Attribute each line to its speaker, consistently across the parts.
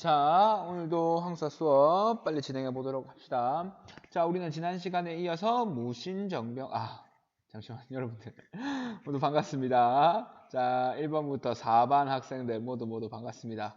Speaker 1: 자, 오늘도 항사 수업 빨리 진행해 보도록 합시다. 자, 우리는 지난 시간에 이어서 무신정병, 잠시만, 여러분들. 모두 반갑습니다. 자, 1번부터 4반 학생들 모두 반갑습니다.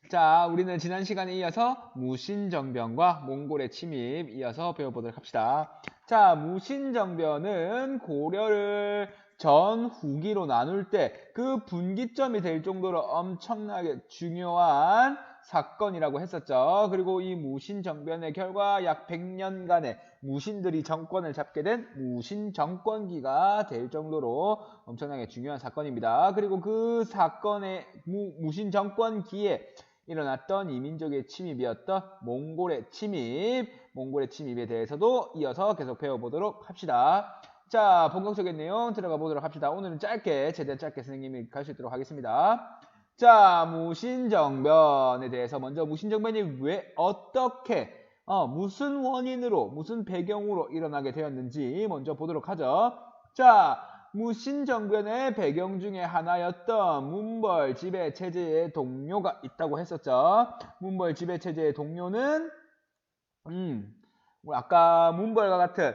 Speaker 1: 자, 우리는 지난 시간에 이어서 무신정변과 몽골의 침입 이어서 배워보도록 합시다. 자, 무신정변은 고려를 전후기로 나눌 때 그 분기점이 될 정도로 엄청나게 중요한 사건이라고 했었죠. 그리고 이 무신정변의 결과 약 100년간의 무신들이 정권을 잡게 된 무신정권기가 될 정도로 엄청나게 중요한 사건입니다. 그리고 그 사건의 무신정권기에 일어났던 이민족의 침입이었던 몽골의 침입에 대해서도 이어서 계속 배워보도록 합시다. 자, 본격적인 내용 들어가 보도록 합시다. 오늘은 최대한 짧게 선생님이 갈 수 있도록 하겠습니다. 자, 무신정변에 대해서 먼저 무신정변이 왜 어떻게 무슨 원인으로 무슨 배경으로 일어나게 되었는지 먼저 보도록 하죠. 자, 무신정변의 배경 중에 하나였던 문벌 지배체제의 동료가 있다고 했었죠. 문벌 지배체제의 동료는 아까 문벌과 같은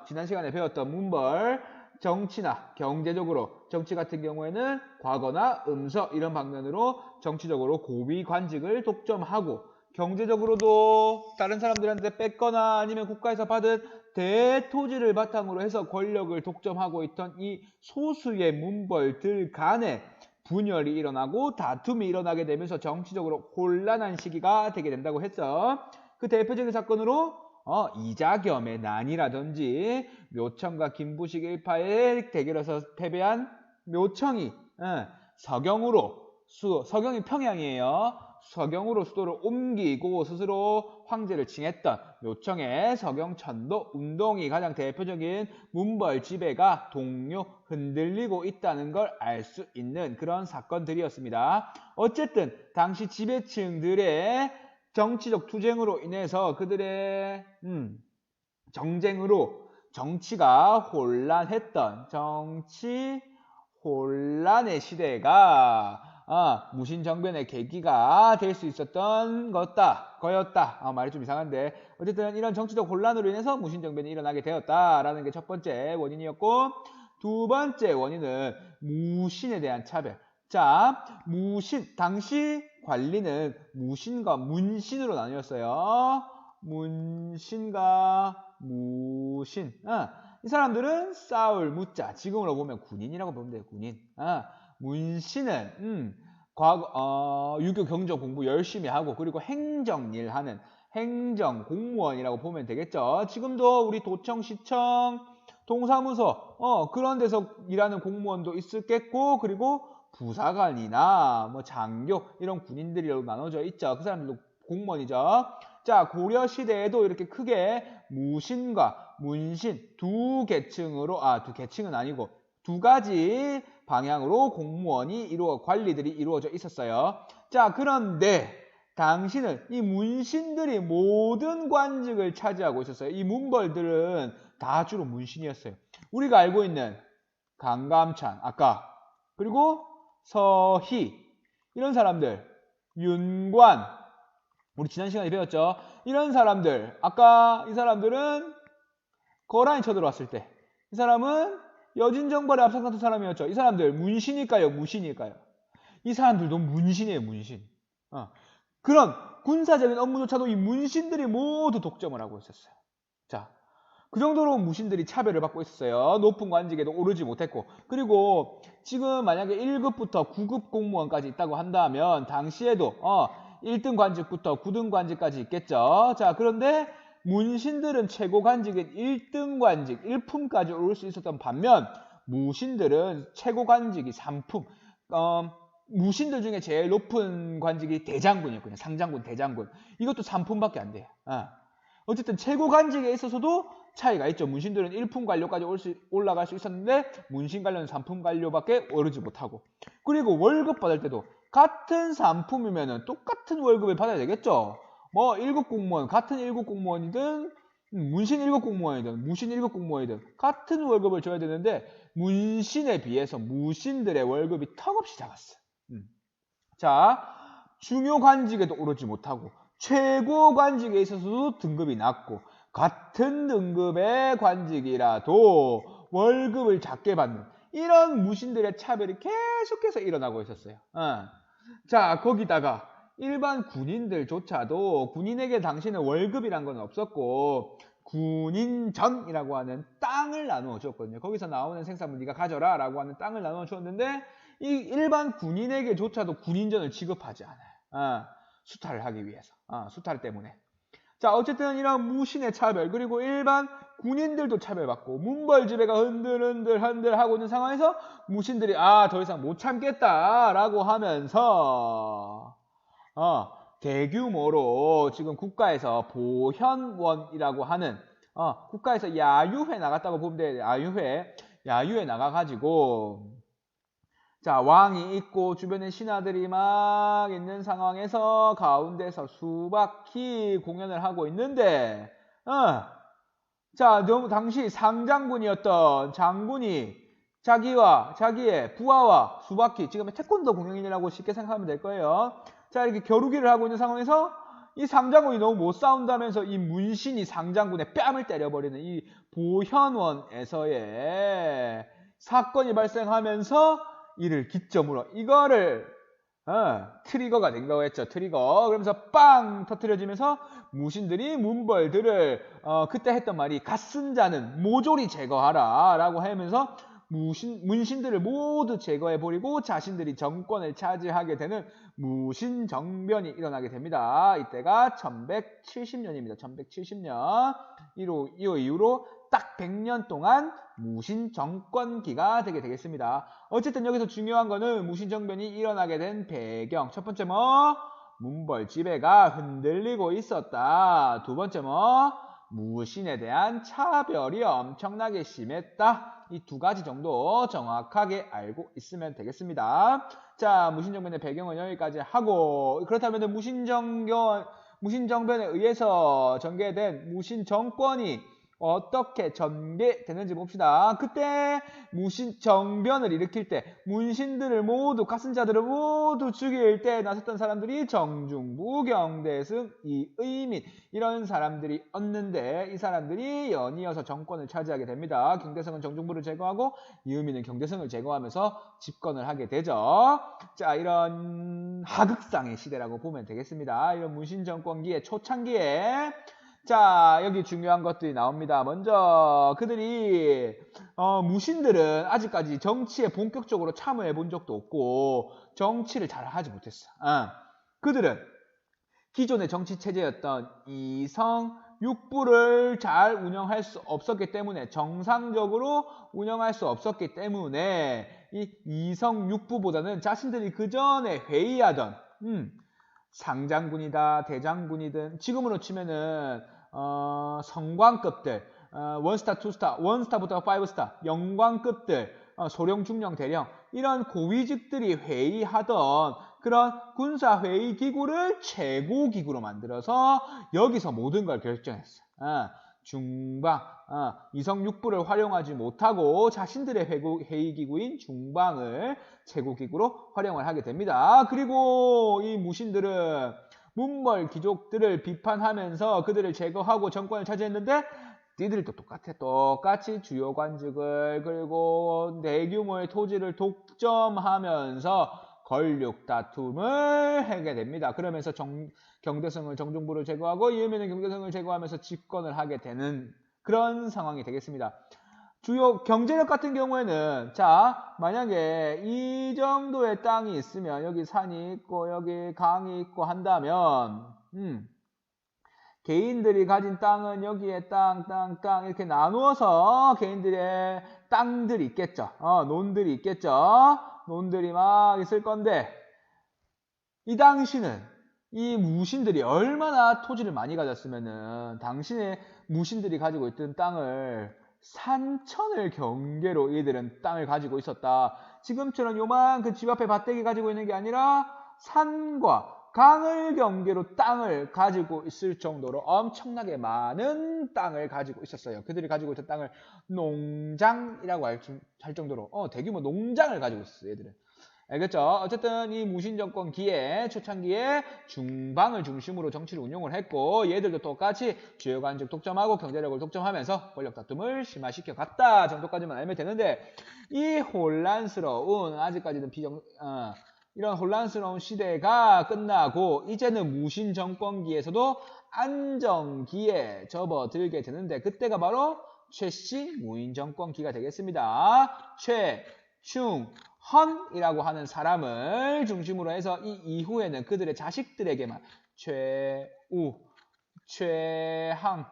Speaker 1: 지난 시간에 배웠던 문벌 정치나 경제적으로 정치 같은 경우에는 과거나 음서 이런 방면으로 정치적으로 고위 관직을 독점하고 경제적으로도 다른 사람들한테 뺏거나 아니면 국가에서 받은 대토지를 바탕으로 해서 권력을 독점하고 있던 이 소수의 문벌들 간에 분열이 일어나고 다툼이 일어나게 되면서 정치적으로 혼란한 시기가 되게 된다고 했죠. 그 대표적인 사건으로 이자겸의 난이라든지 묘청과 김부식 일파의 대결에서 패배한 묘청이 서경이 평양이에요. 서경으로 수도를 옮기고 스스로 황제를 칭했던 묘청의 서경천도 운동이 가장 대표적인 문벌 지배가 동료 흔들리고 있다는 걸 알 수 있는 그런 사건들이었습니다. 어쨌든 당시 지배층들의 정치적 투쟁으로 인해서 그들의 정쟁으로 정치가 혼란했던 정치 혼란의 시대가 무신정변의 계기가 될 수 있었던 거였다. 말이 좀 이상한데 어쨌든 이런 정치적 혼란으로 인해서 무신정변이 일어나게 되었다라는 게 첫 번째 원인이었고, 두 번째 원인은 무신에 대한 차별. 자, 당시 관리는 무신과 문신으로 나뉘었어요. 문신과 무신. 이 사람들은 싸울 무자, 지금으로 보면 군인이라고 보면 돼요. 군인. 문신은 유교 경정 공부 열심히 하고 그리고 행정일 하는 행정 공무원이라고 보면 되겠죠. 지금도 우리 도청, 시청, 동사무소 그런 데서 일하는 공무원도 있겠고, 그리고 부사관이나 뭐 장교 이런 군인들이라고 나눠져 있죠. 그 사람들도 공무원이죠. 자, 고려 시대에도 이렇게 크게 무신과 문신 두 계층은 아니고 두 가지 방향으로 관리들이 이루어져 있었어요. 자, 그런데 당시는 이 문신들이 모든 관직을 차지하고 있었어요. 이 문벌들은 다 주로 문신이었어요. 우리가 알고 있는 강감찬, 그리고 서희, 이런 사람들, 윤관, 우리 지난 시간에 배웠죠. 이런 사람들, 이 사람들은 거란이 쳐들어왔을 때 이 사람은 여진정벌에 앞장섰던 사람이었죠. 이 사람들 문신일까요? 무신일까요? 이 사람들도 문신이에요. 문신. 그런 군사적인 업무조차도 이 문신들이 모두 독점을 하고 있었어요. 자, 그 정도로 무신들이 차별을 받고 있었어요. 높은 관직에도 오르지 못했고, 그리고 지금 만약에 1급부터 9급 공무원까지 있다고 한다면 당시에도 1등 관직부터 9등 관직까지 있겠죠. 자, 그런데 문신들은 최고 관직인 1등 관직, 1품까지 오를 수 있었던 반면 무신들은 최고 관직이 3품, 무신들 중에 제일 높은 관직이 대장군이었거든요. 상장군, 대장군. 이것도 3품밖에 안 돼요. 어쨌든 최고 관직에 있어서도 차이가 있죠. 문신들은 1품 관료까지 올라갈 수 있었는데 문신 관료는 3품 관료밖에 오르지 못하고, 그리고 월급 받을 때도 같은 3품이면 똑같은 월급을 받아야 되겠죠. 뭐 1급 공무원, 같은 1급 공무원이든 문신 1급 공무원이든 무신 1급 공무원이든 같은 월급을 줘야 되는데 문신에 비해서 무신들의 월급이 턱없이 작았어요. 자, 중요 관직에도 오르지 못하고 최고 관직에 있어서도 등급이 낮고 같은 등급의 관직이라도 월급을 작게 받는 이런 무신들의 차별이 계속해서 일어나고 있었어요. 자, 거기다가 일반 군인들조차도 군인에게 당시는 월급이란 건 없었고 군인전이라고 하는 땅을 나누어 주었거든요. 거기서 나오는 생산물 네가 가져라 라고 하는 땅을 나누어 주었는데 이 일반 군인에게조차도 군인전을 취급하지 않아요. 수탈을 하기 위해서. 수탈 때문에. 자, 어쨌든 이런 무신의 차별 그리고 일반 군인들도 차별받고 문벌지배가 흔들흔들 하고 있는 상황에서 무신들이 더 이상 못 참겠다라고 하면서 대규모로 지금 국가에서 보현원이라고 하는 국가에서 야유회 나갔다고 보면 돼요. 야유회 나가가지고 자, 왕이 있고 주변에 신하들이 막 있는 상황에서 가운데서 수박히 공연을 하고 있는데 자, 너무 당시 상장군이었던 장군이 자기와 자기의 부하와 수박히 지금의 태권도 공연이라고 쉽게 생각하면 될 거예요. 자, 이렇게 겨루기를 하고 있는 상황에서 이 상장군이 너무 못 싸운다면서 이 문신이 상장군의 뺨을 때려버리는 이 보현원에서의 사건이 발생하면서 이를 기점으로 이거를 트리거가 된 거겠죠. 트리거. 그러면서 빵 터트려지면서 무신들이 문벌들을 그때 했던 말이 갓쓴 자는 모조리 제거하라 라고 하면서 문신들을 모두 제거해버리고 자신들이 정권을 차지하게 되는 무신정변이 일어나게 됩니다. 이때가 1170년입니다. 1170년. 이 이후로 딱 100년 동안 무신정권기가 되게 되겠습니다. 어쨌든 여기서 중요한 거는 무신정변이 일어나게 된 배경. 첫 번째 문벌 지배가 흔들리고 있었다. 두 번째 무신에 대한 차별이 엄청나게 심했다. 이 두 가지 정도 정확하게 알고 있으면 되겠습니다. 자, 무신정변의 배경은 여기까지 하고 그렇다면 무신정변에 의해서 전개된 무신정권이 어떻게 전개되는지 봅시다. 그때 무신정변을 일으킬 때 문신들을 모두 갓쓴 자들을 모두 죽일 때 나섰던 사람들이 정중부, 경대승, 이의민 이런 사람들이었는데 이 사람들이 연이어서 정권을 차지하게 됩니다. 경대승은 정중부를 제거하고 이의민은 경대승을 제거하면서 집권을 하게 되죠. 자, 이런 하극상의 시대라고 보면 되겠습니다. 이런 문신정권기의 초창기에 자, 여기 중요한 것들이 나옵니다. 먼저 그들이 무신들은 아직까지 정치에 본격적으로 참여해 본 적도 없고 정치를 잘 하지 못했어. 그들은 기존의 정치 체제였던 이성 육부를 잘 운영할 수 없었기 때문에 정상적으로 운영할 수 없었기 때문에 이 이성 육부보다는 자신들이 그 전에 회의하던 상장군이다, 대장군이든 지금으로 치면은 성관급들, 원스타, 투스타, 원스타부터 파이브스타, 영관급들, 소령, 중령, 대령 이런 고위직들이 회의하던 그런 군사회의 기구를 최고기구로 만들어서 여기서 모든 걸 결정했어. 중방, 이성육부를 활용하지 못하고 자신들의 회의기구인 중방을 최고기구로 활용을 하게 됩니다. 그리고 이 무신들은 문벌 귀족들을 비판하면서 그들을 제거하고 정권을 차지했는데 니들도 똑같아. 똑같이 주요 관직을 그리고 대규모의 토지를 독점하면서 권력 다툼을 하게 됩니다. 그러면서 경대성을 정중부를 제거하고 이의민은 경대성을 제거하면서 집권을 하게 되는 그런 상황이 되겠습니다. 주요 경제력 같은 경우에는 자, 만약에 이 정도의 땅이 있으면 여기 산이 있고 여기 강이 있고 한다면 개인들이 가진 땅은 여기에 땅 이렇게 나누어서 개인들의 땅들이 있겠죠. 논들이 있겠죠. 논들이 막 있을 건데 이 당시는 이 무신들이 얼마나 토지를 많이 가졌으면은 당신의 무신들이 가지고 있던 땅을 산천을 경계로 이들은 땅을 가지고 있었다. 지금처럼 요만큼 집 앞에 밭대기 가지고 있는 게 아니라 산과 강을 경계로 땅을 가지고 있을 정도로 엄청나게 많은 땅을 가지고 있었어요. 그들이 가지고 있던 땅을 농장이라고 할 정도로 대규모 농장을 가지고 있었어요. 얘들은. 알겠죠? 어쨌든 이 무신정권기에 초창기에 중방을 중심으로 정치를 운용을 했고 얘들도 똑같이 주요 관직 독점하고 경제력을 독점하면서 권력 다툼을 심화시켜 갔다 정도까지만 알면 되는데 이 혼란스러운 아직까지는 이런 혼란스러운 시대가 끝나고 이제는 무신정권기에서도 안정기에 접어들게 되는데 그때가 바로 최씨 무인정권기가 되겠습니다. 최충헌이라고 하는 사람을 중심으로 해서 이 이후에는 그들의 자식들에게만 최우, 최항,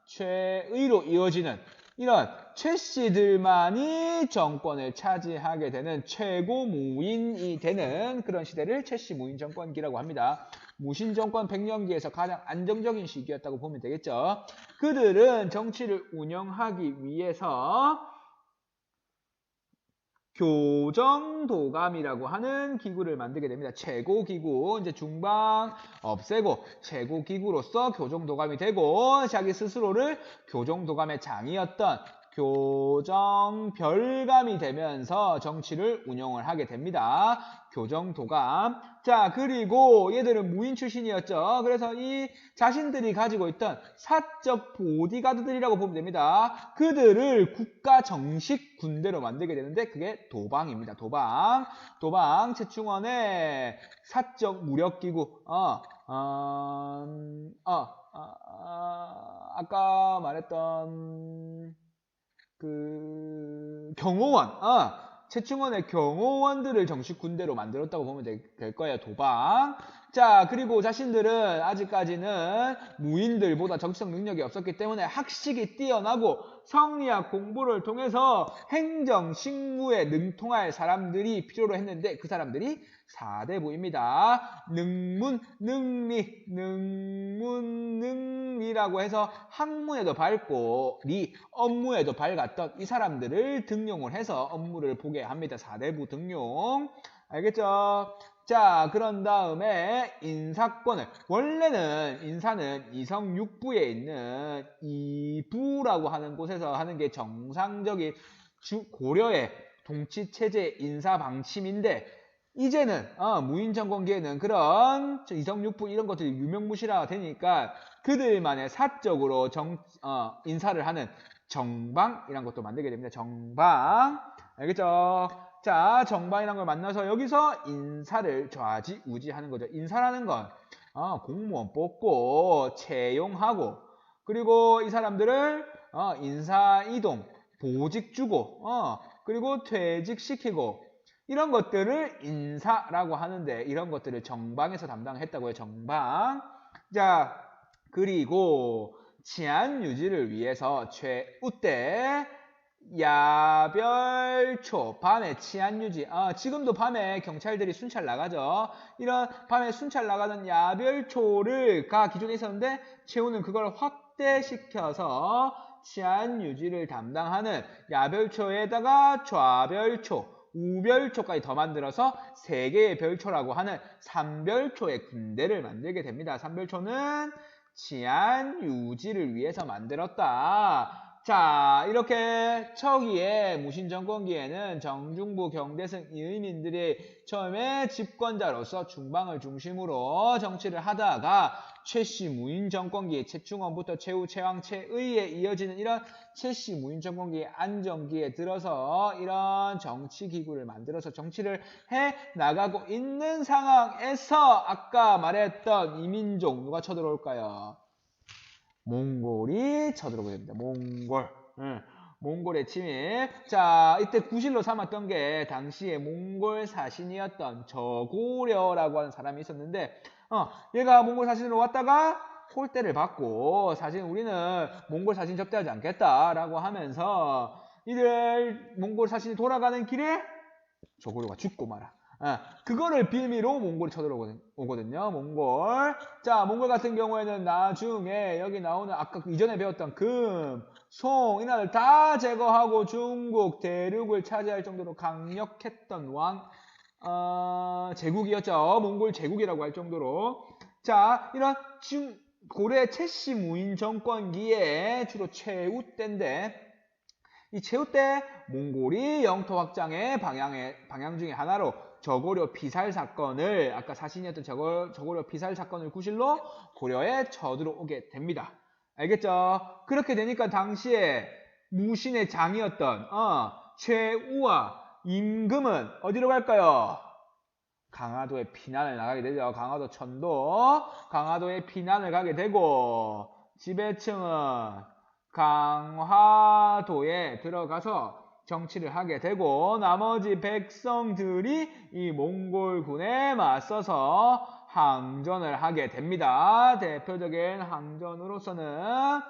Speaker 1: 최의로 이어지는 이런 최씨들만이 정권을 차지하게 되는 최고무인이 되는 그런 시대를 최씨 무인정권기라고 합니다. 무신정권 100년기에서 가장 안정적인 시기였다고 보면 되겠죠. 그들은 정치를 운영하기 위해서 교정도감이라고 하는 기구를 만들게 됩니다. 최고기구, 이제 중방 없애고 최고기구로서 교정도감이 되고 자기 스스로를 교정도감의 장이었던 교정별감이 되면서 정치를 운영을 하게 됩니다. 교정도감. 자, 그리고 얘들은 무인 출신이었죠. 그래서 이 자신들이 가지고 있던 사적 보디가드들이라고 보면 됩니다. 그들을 국가 정식 군대로 만들게 되는데 그게 도방입니다. 도방 최충원의 사적 무력기구. 아까 말했던 경호원, 최충원의 경호원들을 정식 군대로 만들었다고 보면 될 거예요. 도방. 자, 그리고 자신들은 아직까지는 무인들보다 정치적 능력이 없었기 때문에 학식이 뛰어나고 성리학 공부를 통해서 행정, 직무에 능통할 사람들이 필요로 했는데 그 사람들이 4대부입니다. 능문, 능리라고 해서 학문에도 밝고 업무에도 밝았던 이 사람들을 등용을 해서 업무를 보게 합니다. 4대부 등용. 알겠죠? 자, 그런 다음에 인사권을 원래는 인사는 이성육부에 있는 이부라고 하는 곳에서 하는 게 정상적인 고려의 통치체제 인사 방침인데 이제는 무인정권기에는 그런 이성육부 이런 것들이 유명무실화가 되니까 그들만의 사적으로 인사를 하는 정방이란 것도 만들게 됩니다. 정방. 알겠죠? 자, 정방이라는 걸 만나서 여기서 인사를 좌지우지하는 거죠. 인사라는 건 공무원 뽑고 채용하고 그리고 이 사람들을 인사이동, 보직 주고 그리고 퇴직시키고 이런 것들을 인사라고 하는데 이런 것들을 정방에서 담당했다고요. 정방. 자, 그리고 치안 유지를 위해서 최우 때 야별초 밤에 치안 유지 지금도 밤에 경찰들이 순찰 나가죠. 이런 밤에 순찰 나가는 야별초가 기존에 있었는데 최우는 그걸 확대시켜서 치안 유지를 담당하는 야별초에다가 좌별초 우별초까지 더 만들어서 3개의 별초라고 하는 3별초의 군대를 만들게 됩니다. 3별초는 치안 유지를 위해서 만들었다. 자, 이렇게 초기에 무신정권기에는 정중부, 경대승, 이의민들이 처음에 집권자로서 중방을 중심으로 정치를 하다가 최씨 무인정권기, 최충원부터 최우, 최왕, 최의에 이어지는 이런 최씨 무인정권기 안정기에 들어서 이런 정치기구를 만들어서 정치를 해 나가고 있는 상황에서 아까 말했던 이민족 누가 쳐들어올까요? 몽골이 쳐들어오게 됩니다. 몽골의 침입. 자, 이때 구실로 삼았던 게 당시에 몽골 사신이었던 저고려라고 하는 사람이 있었는데 얘가 몽골 사신으로 왔다가 홀대를 받고 사실 우리는 몽골 사신 접대하지 않겠다라고 하면서 이들 몽골 사신이 돌아가는 길에 저고려가 죽고 말아. 그거를 빌미로 몽골이 쳐들어오거든요. 몽골. 자, 몽골 같은 경우에는 나중에 여기 나오는 아까 이전에 배웠던 금, 송, 이나들 다 제거하고 중국 대륙을 차지할 정도로 강력했던 제국이었죠. 몽골 제국이라고 할 정도로. 자, 이런 고려 최씨 무인 정권기에 주로 최우 때인데 이 최후 때 몽골이 영토 확장의 방향 중에 하나로 저고려 피살 사건을 아까 사신이었던 저고려 피살 사건을 구실로 고려에 쳐들어오게 됩니다. 알겠죠? 그렇게 되니까 당시에 무신의 장이었던 최우와 임금은 어디로 갈까요? 강화도에 피난을 나가게 되죠. 강화도 천도 강화도에 피난을 가게 되고 지배층은 강화도에 들어가서 정치를 하게 되고 나머지 백성들이 이 몽골군에 맞서서 항전을 하게 됩니다. 대표적인 항전으로서는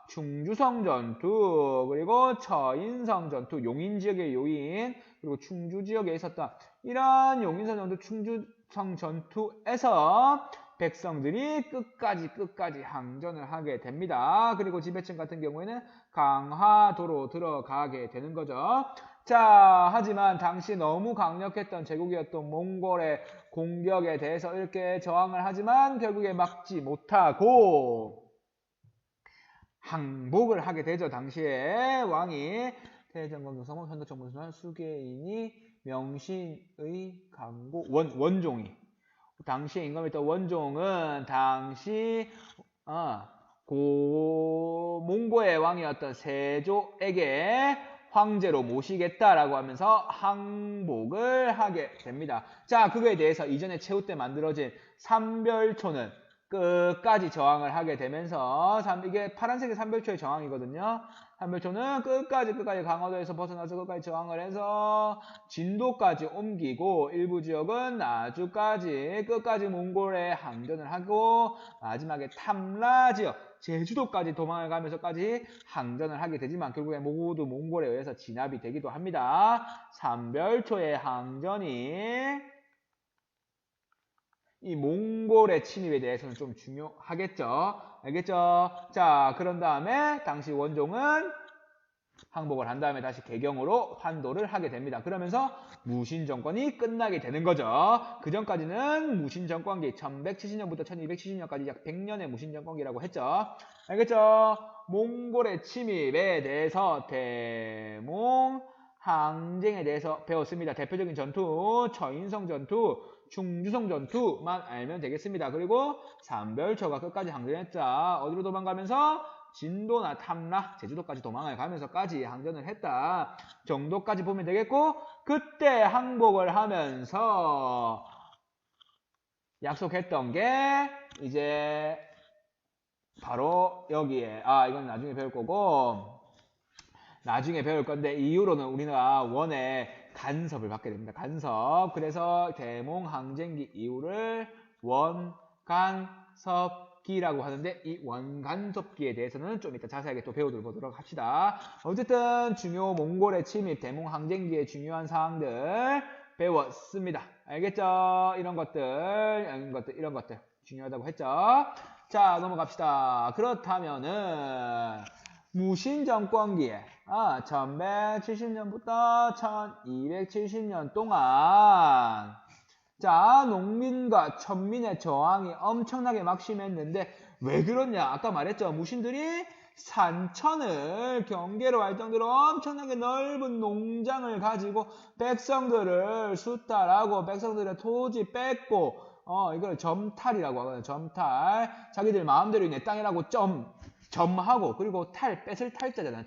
Speaker 1: 충주성 전투, 그리고 처인성 전투, 용인 지역의 요인, 그리고 충주 지역에 있었던 이러한 용인성 전투, 충주성 전투에서 백성들이 끝까지 항전을 하게 됩니다. 그리고 지배층 같은 경우에는 강화도로 들어가게 되는 거죠. 자, 하지만 당시 너무 강력했던 제국이었던 몽골의 공격에 대해서 이렇게 저항을 하지만 결국에 막지 못하고 항복을 하게 되죠. 당시에 왕이 태정광경 서문 현덕정문순환 수계인이 명신의 강고 원종이 당시에 임금이었던 원종은 당시 몽고의 왕이었던 세조에게 황제로 모시겠다라고 하면서 항복을 하게 됩니다. 자, 그거에 대해서 이전에 최후 때 만들어진 삼별초는 끝까지 저항을 하게 되면서 이게 파란색이 삼별초의 저항이거든요. 삼별초는 끝까지 강화도에서 벗어나서 끝까지 저항을 해서 진도까지 옮기고 일부 지역은 나주까지 끝까지 몽골에 항전을 하고 마지막에 탐라 지역 제주도까지 도망을 가면서까지 항전을 하게 되지만 결국에 모두 몽골에 의해서 진압이 되기도 합니다. 삼별초의 항전이 이 몽골의 침입에 대해서는 좀 중요하겠죠. 알겠죠? 자, 그런 다음에 당시 원종은 항복을 한 다음에 다시 개경으로 환도를 하게 됩니다. 그러면서 무신 정권이 끝나게 되는 거죠. 그 전까지는 무신 정권기 1170년부터 1270년까지 약 100년의 무신 정권기라고 했죠. 알겠죠? 몽골의 침입에 대해서 대몽 항쟁에 대해서 배웠습니다. 대표적인 전투, 처인성 전투, 충주성 전투만 알면 되겠습니다. 그리고 삼별초가 끝까지 항전했죠. 어디로 도망가면서 진도나 탐라, 제주도까지 도망을 가면서까지 항전을 했다 정도까지 보면 되겠고, 그때 항복을 하면서 약속했던 게 이제 바로 여기에 이건 나중에 배울 거고 나중에 배울 건데 이후로는 우리가 원의 간섭을 받게 됩니다. 간섭. 그래서 대몽항쟁기 이후를 원간섭기라고 하는데 이 원간섭기에 대해서는 좀 이따 자세하게 또 배워보도록 합시다. 어쨌든 중요 몽골의 침입, 대몽항쟁기의 중요한 사항들 배웠습니다. 알겠죠? 이런 것들 중요하다고 했죠? 자, 넘어갑시다. 그렇다면은 무신정권기에 1170년부터 1270년 동안 자, 농민과 천민의 저항이 엄청나게 막심했는데 왜 그러냐? 아까 말했죠. 무신들이 산천을 경계로 할 정도로 엄청나게 넓은 농장을 가지고 백성들을 수탈하고 백성들의 토지 뺏고 이걸 점탈이라고 하거든요. 점탈. 자기들 마음대로 내 땅이라고 점하고 그리고 뺏을 탈자잖아요.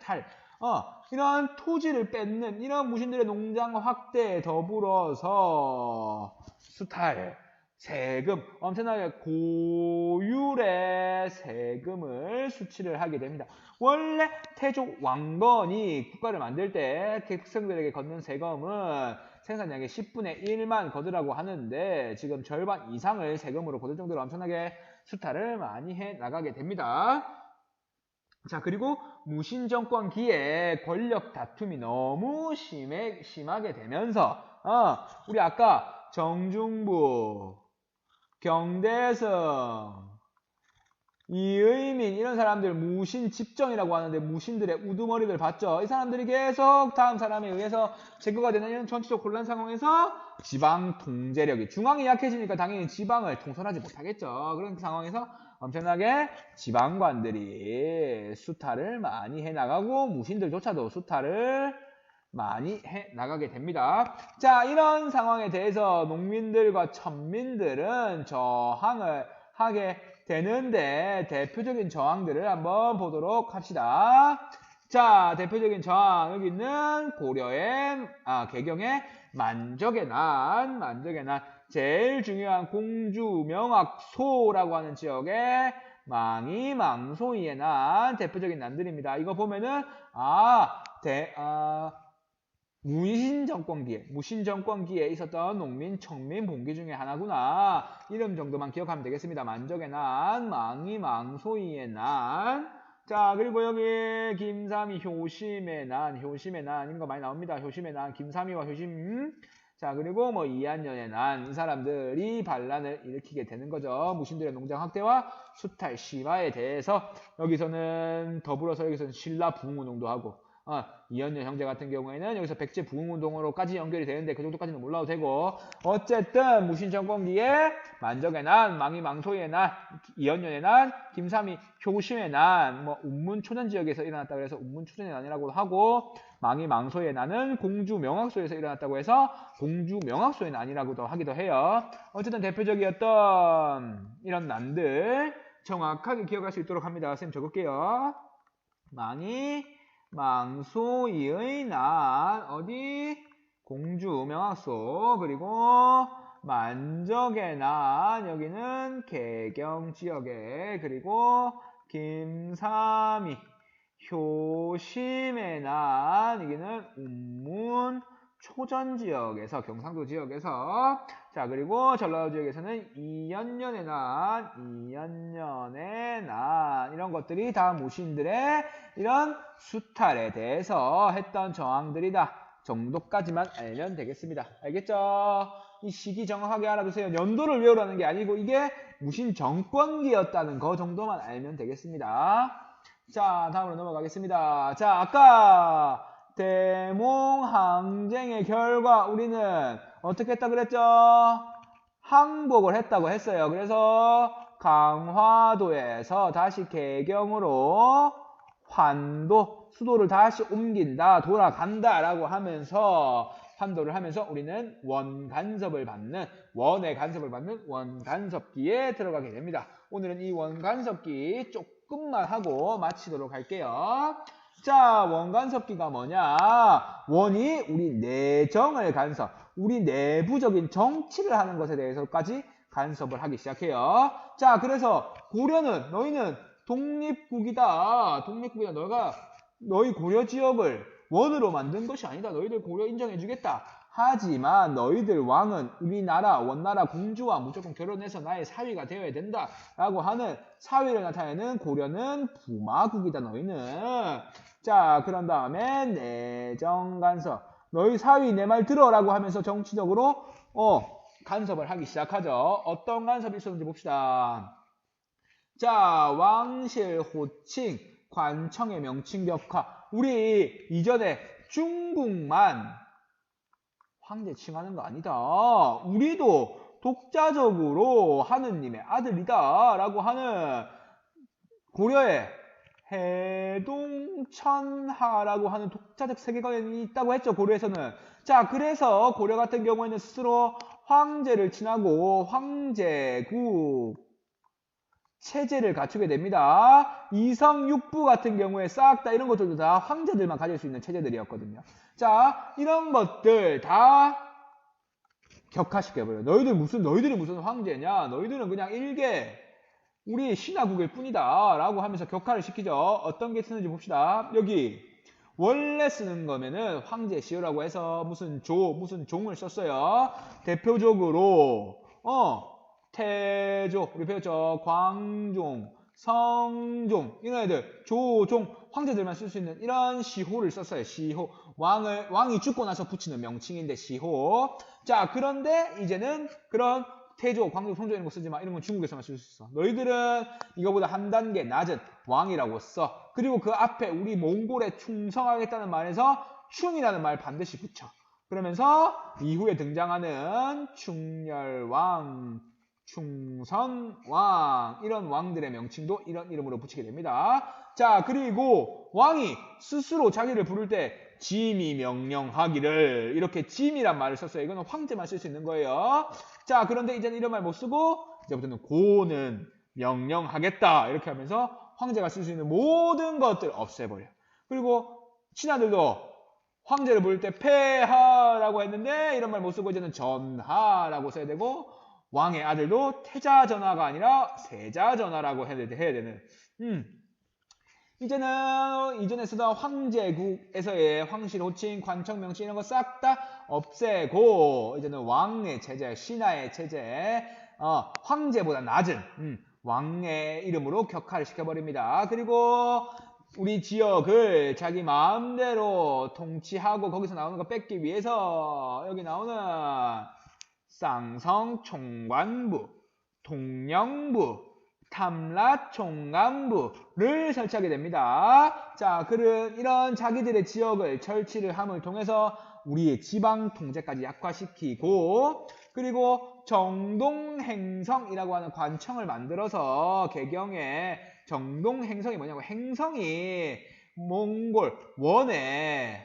Speaker 1: 이런 토지를 뺏는 이런 무신들의 농장 확대에 더불어서 수탈, 세금, 엄청나게 고율의 세금을 수치를 하게 됩니다. 원래 태조 왕건이 국가를 만들 때 백성들에게 걷는 세금은 생산량의 10분의 1만 거두라고 하는데 지금 절반 이상을 세금으로 거둘 정도로 엄청나게 수탈을 많이 해 나가게 됩니다. 자, 그리고 무신정권기에 권력 다툼이 너무 심하게 되면서 우리 아까 정중부, 경대성, 이의민 이런 사람들 무신 집정이라고 하는데 무신들의 우두머리를 봤죠. 이 사람들이 계속 다음 사람에 의해서 제거가 되는 이런 전체적 혼란 상황에서 지방 통제력이 중앙이 약해지니까 당연히 지방을 통솔하지 못하겠죠. 그런 상황에서 엄청나게 지방관들이 수탈을 많이 해나가고 무신들조차도 수탈을 많이 해나가게 됩니다. 자, 이런 상황에 대해서 농민들과 천민들은 저항을 하게 되는데 대표적인 저항들을 한번 보도록 합시다. 자, 대표적인 저항 여기 있는 고려의 개경의 만적의 난 제일 중요한 공주 명악소라고 하는 지역에 망이 망소이의 난 대표적인 난들입니다. 이거 보면은 무신정권기에 있었던 농민, 청민, 봉기 중에 하나구나. 이름 정도만 기억하면 되겠습니다. 만적의 난, 망이 망소이의 난. 자, 그리고 여기 김삼이 효심의 난 이런 거 많이 나옵니다. 효심의 난, 김삼이와 효심. 자, 그리고 뭐 이한년의 난, 이 사람들이 반란을 일으키게 되는 거죠. 무신들의 농장 확대와 수탈 심화에 대해서 여기서는 더불어서 여기서는 신라 부흥운동도 하고 이한년 형제 같은 경우에는 여기서 백제 부흥운동으로까지 연결이 되는데 그 정도까지는 몰라도 되고 어쨌든 무신정권기에 만적의 난, 망이 망소의 난, 이한년의 난, 김삼이 효심의 난, 뭐 운문초전 지역에서 일어났다고 해서 운문초전의 난이라고 하고 망이 망소의 난은 공주 명악소에서 일어났다고 해서 공주 명악소의 난이라고도 하기도 해요. 어쨌든 대표적이었던 이런 난들 정확하게 기억할 수 있도록 합니다. 선생님 적을게요. 망이 망소이의 난 어디? 공주 명악소. 그리고 만적의 난 여기는 개경 지역에. 그리고 김삼이 효심의 난 여기는 운문 초전 지역에서 경상도 지역에서. 자, 그리고 전라도 지역에서는 이연년의 난 이런 것들이 다 무신들의 이런 수탈에 대해서 했던 저항들이다 정도까지만 알면 되겠습니다. 알겠죠? 이 시기 정확하게 알아두세요. 연도를 외우라는 게 아니고 이게 무신 정권기였다는 거 정도만 알면 되겠습니다. 자, 다음으로 넘어가겠습니다. 자, 아까 대몽항쟁의 결과 우리는 어떻게 했다 그랬죠? 항복을 했다고 했어요. 그래서 강화도에서 다시 개경으로 환도, 수도를 다시 옮긴다, 돌아간다 라고 하면서 환도를 하면서 우리는 원의 간섭을 받는 원간섭기에 들어가게 됩니다. 오늘은 이 원간섭기 조금만 하고 마치도록 할게요. 자, 원간섭기가 뭐냐? 원이 우리 내정을 간섭, 우리 내부적인 정치를 하는 것에 대해서까지 간섭을 하기 시작해요. 자, 그래서 고려는 너희는 독립국이다. 너희 고려 지역을 원으로 만든 것이 아니다. 너희들 고려 인정해주겠다. 하지만 너희들 왕은 우리나라 원나라 공주와 무조건 결혼해서 나의 사위가 되어야 된다 라고 하는 사위를 나타내는 고려는 부마국이다. 너희는. 자, 그런 다음에 내정간섭, 너희 사위 내 말 들어 라고 하면서 정치적으로 간섭을 하기 시작하죠. 어떤 간섭이 있었는지 봅시다. 자, 왕실 호칭, 관청의 명칭 격화. 우리 이전에 중국만 황제 칭하는 거 아니다. 우리도 독자적으로 하느님의 아들이다 라고 하는 고려의 해동천하라고 하는 독자적 세계관이 있다고 했죠. 고려에서는. 자, 그래서 고려 같은 경우에는 스스로 황제를 칭하고 황제국 체제를 갖추게 됩니다. 이성육부 같은 경우에 싹 다 이런 것들도 다 황제들만 가질 수 있는 체제들이었거든요. 자, 이런 것들 다 격화시켜버려요. 너희들이 무슨 황제냐? 너희들은 그냥 일개 우리 신하국일 뿐이다 라고 하면서 격화를 시키죠. 어떤 게 쓰는지 봅시다. 여기 원래 쓰는 거면은 황제 시효라고 해서 무슨 종을 썼어요. 대표적으로 태조, 우리 배웠죠. 광종, 성종, 이런 애들, 조종, 황제들만 쓸 수 있는 이런 시호를 썼어요. 시호. 왕이 죽고 나서 붙이는 명칭인데 시호. 자, 그런데 이제는 그런 태조, 광종, 성종 이런 거 쓰지 마. 이런 건 중국에서만 쓸 수 있어. 너희들은 이거보다 한 단계 낮은 왕이라고 써. 그리고 그 앞에 우리 몽골에 충성하겠다는 말에서 충이라는 말 반드시 붙여. 그러면서 이후에 등장하는 충렬왕, 충성왕 이런 왕들의 명칭도 이런 이름으로 붙이게 됩니다. 자, 그리고 왕이 스스로 자기를 부를 때 짐이 명령하기를 이렇게 짐이란 말을 썼어요. 이거는 황제만 쓸 수 있는 거예요. 자, 그런데 이제는 이런 말 못 쓰고 이제부터는 고는 명령하겠다 이렇게 하면서 황제가 쓸 수 있는 모든 것들 없애버려. 그리고 신하들도 황제를 부를 때 폐하라고 했는데 이런 말 못 쓰고 이제는 전하라고 써야 되고 왕의 아들도 태자전하가 아니라 세자전하라고 해야 되는 이제는 이전에 쓰던 황제국에서의 황실, 호칭, 관청, 명칭 이런 거 싹 다 없애고 이제는 왕의 체제, 신하의 체제, 황제보다 낮은 왕의 이름으로 격화를 시켜버립니다. 그리고 우리 지역을 자기 마음대로 통치하고 거기서 나오는 거 뺏기 위해서 여기 나오는 쌍성총관부, 통령부, 탐라총관부를 설치하게 됩니다. 자, 이런 자기들의 지역을 설치를 함을 통해서 우리의 지방 통제까지 약화시키고 그리고 정동행성이라고 하는 관청을 만들어서 개경에 정동행성이 뭐냐고 행성이 몽골 원의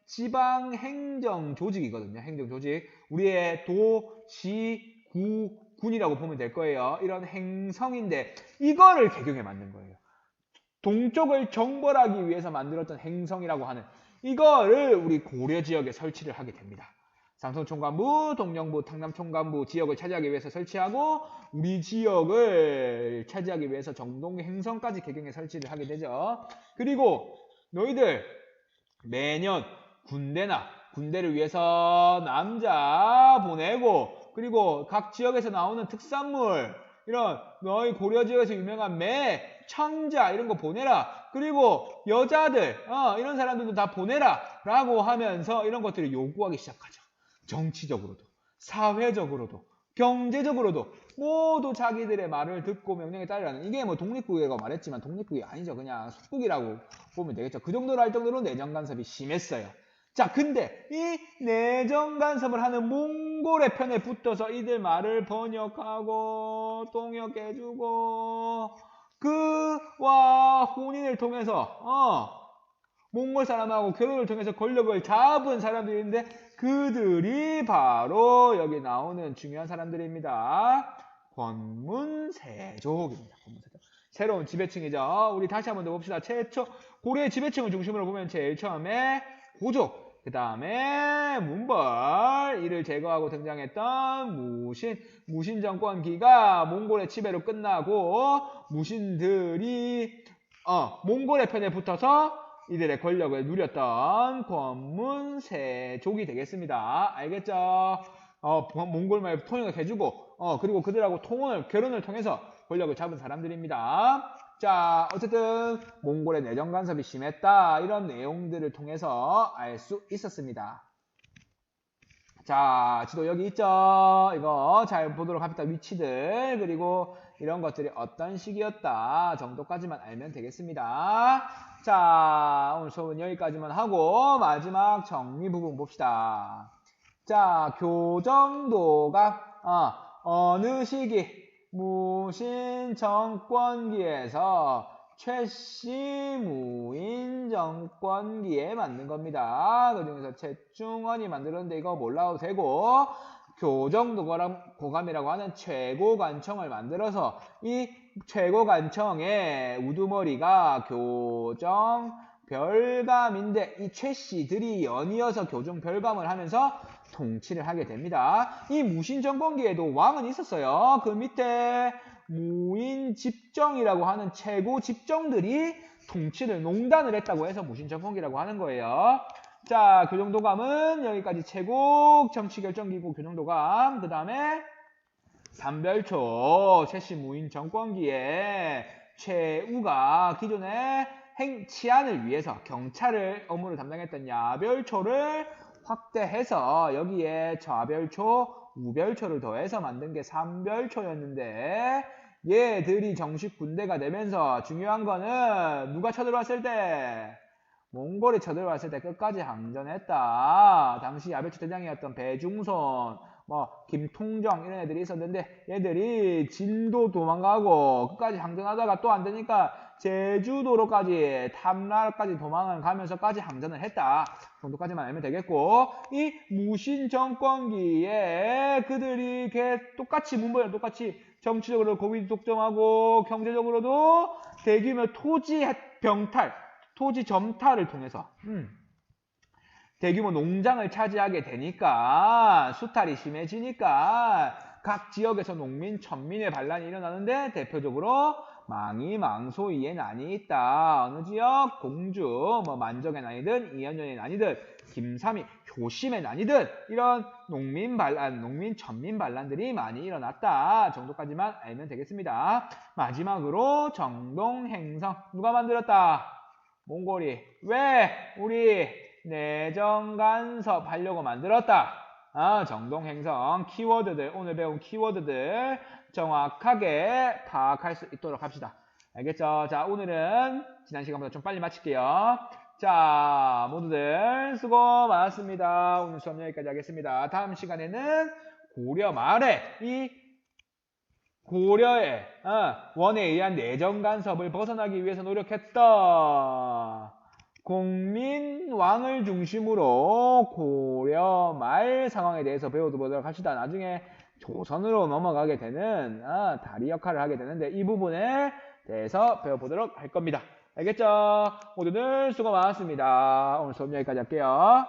Speaker 1: 지방 행정 조직이거든요. 행정 조직. 우리의 도, 시, 구, 군이라고 보면 될 거예요. 이런 행성인데 이거를 개경에 만든 거예요. 동쪽을 정벌하기 위해서 만들었던 행성이라고 하는 이거를 우리 고려 지역에 설치를 하게 됩니다. 쌍성총관부, 동령부, 탕남총관부 지역을 차지하기 위해서 설치하고 우리 지역을 차지하기 위해서 정동행성까지 개경에 설치를 하게 되죠. 그리고 너희들 매년 군대를 위해서 남자 보내고 그리고 각 지역에서 나오는 특산물 이런 너희 고려 지역에서 유명한 매, 청자 이런 거 보내라. 그리고 여자들 이런 사람들도 다 보내라 라고 하면서 이런 것들을 요구하기 시작하죠. 정치적으로도 사회적으로도 경제적으로도 모두 자기들의 말을 듣고 명령에 따르라는 이게 뭐 독립국이라고 말했지만 독립국이 아니죠. 그냥 속국이라고 보면 되겠죠. 그 정도로 할 정도로 내정 간섭이 심했어요. 자, 근데 이 내정 간섭을 하는 몽골의 편에 붙어서 이들 말을 번역하고 통역해주고 그와 혼인을 통해서 몽골 사람하고 결혼을 통해서 권력을 잡은 사람들인데 그들이 바로 여기 나오는 중요한 사람들입니다. 권문세족입니다. 권문세족. 새로운 지배층이죠. 우리 다시 한번 더 봅시다. 최초 고려의 지배층을 중심으로 보면 제일 처음에 고족, 그 다음에 문벌, 이를 제거하고 등장했던 무신 정권기가 몽골의 지배로 끝나고 무신들이 몽골의 편에 붙어서 이들의 권력을 누렸던 권문세족이 되겠습니다. 알겠죠? 몽골 말 통역을 해주고 그리고 그들하고 결혼을 통해서 권력을 잡은 사람들입니다. 자, 어쨌든 몽골의 내정 간섭이 심했다. 이런 내용들을 통해서 알 수 있었습니다. 자, 지도 여기 있죠? 이거 잘 보도록 합시다. 위치들 그리고 이런 것들이 어떤 시기였다 정도까지만 알면 되겠습니다. 자, 오늘 수업은 여기까지만 하고 마지막 정리 부분 봅시다. 자, 교정도가 어느 시기 무신 정권기에서 최씨 무인 정권기에 만든 겁니다. 그 중에서 최중원이 만들었는데 이거 몰라도 되고 교정도감이라고 하는 최고관청을 만들어서 이 최고관청의 우두머리가 교정별감인데 이 최씨들이 연이어서 교정별감을 하면서 통치를 하게 됩니다. 이 무신정권기에도 왕은 있었어요. 그 밑에 무인집정이라고 하는 최고 집정들이 통치를 농단을 했다고 해서 무신정권기라고 하는 거예요. 자, 교정도감은 여기까지 최고 정치결정기구 교정도감. 그 다음에 삼별초 최씨 무인정권기에 최우가 기존의 치안을 위해서 경찰을 업무를 담당했던 야별초를 확대해서 여기에 좌별초, 우별초를 더해서 만든 게 삼별초였는데 얘들이 정식 군대가 되면서 중요한 거는 누가 쳐들어왔을 때 몽골이 쳐들어왔을 때 끝까지 항전했다. 당시 야별초 대장이었던 배중손, 뭐 김통정 이런 애들이 있었는데 얘들이 진도 도망가고 끝까지 항전하다가 또 안 되니까 제주도로까지 탐라까지 도망을 가면서까지 항전을 했다 정도까지만 알면 되겠고 이 무신 정권기에 그들이 똑같이 문벌이랑 똑같이 정치적으로 고위 독점하고 경제적으로도 대규모 토지 병탈 토지 점탈을 통해서 대규모 농장을 차지하게 되니까 수탈이 심해지니까 각 지역에서 농민, 천민의 반란이 일어나는데 대표적으로 망이, 망소이의 난이 있다. 어느 지역? 공주, 뭐 만정의 난이든 이연년의 난이든 김삼이, 효심의 난이든 이런 농민 반란, 농민, 천민 반란들이 많이 일어났다. 정도까지만 알면 되겠습니다. 마지막으로 정동행성 누가 만들었다? 몽골이. 왜? 우리 내정간섭 하려고 만들었다. 정동행성 키워드들 오늘 배운 키워드들 정확하게 파악할 수 있도록 합시다. 알겠죠? 자 오늘은 지난 시간보다 좀 빨리 마칠게요. 자 모두들 수고 많았습니다. 오늘 수업 여기까지 하겠습니다. 다음 시간에는 고려 말에 이 고려의 원에 의한 내정간섭을 벗어나기 위해서 노력했다. 공민 왕을 중심으로 고려 말 상황에 대해서 배워보도록 합시다. 나중에 조선으로 넘어가게 되는 다리 역할을 하게 되는데 이 부분에 대해서 배워보도록 할 겁니다. 알겠죠? 모두들 수고 많았습니다. 오늘 수업 여기까지 할게요.